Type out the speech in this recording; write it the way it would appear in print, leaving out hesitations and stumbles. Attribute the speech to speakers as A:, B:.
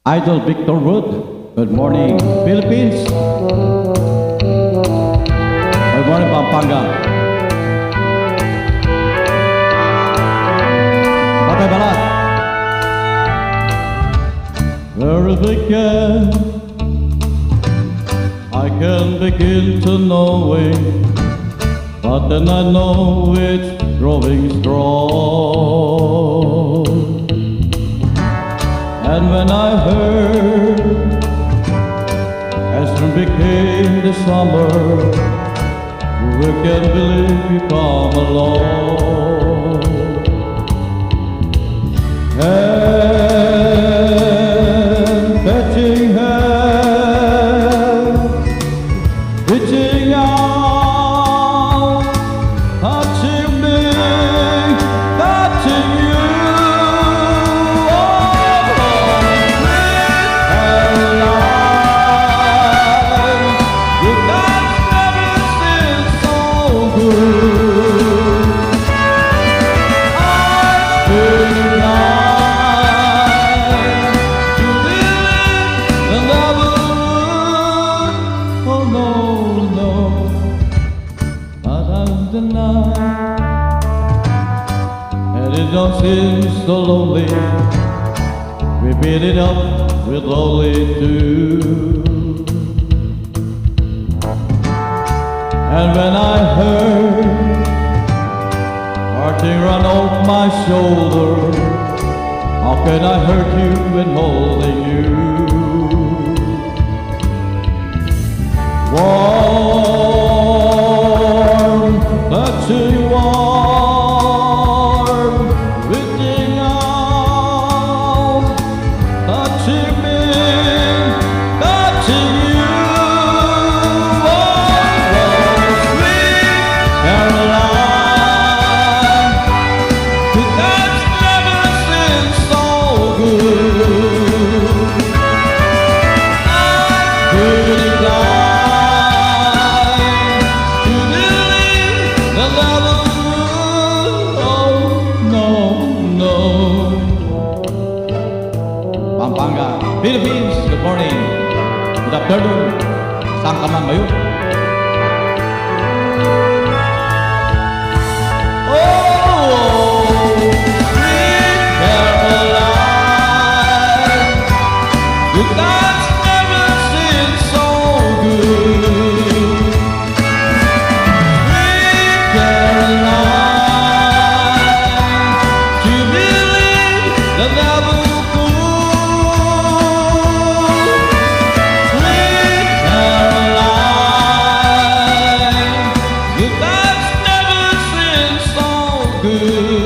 A: Idol Victor Wood. Good morning, Philippines. Good morning, Pampanga. Patay Balat. Where began, I can begin to know it, but then I know it's growing strong. And when I heard as spring became the summer, who can believe you come along? Hand fetching hand, reaching out, touching me, touching you. And it don't seem so lonely. We beat it up with only two. And when I heard hearting run off my shoulder, how can I hurt you when holding you? Warm, touching warm, reaching out, touching me, touching you. Oh, sweet Caroline, the touch never seems so good. Pretty Pampanga, Philippines, good morning, good afternoon, saan ka man ngayon? Oh, sweet Caroline, your touch never seems so good. Sweet Caroline, to believe the never good.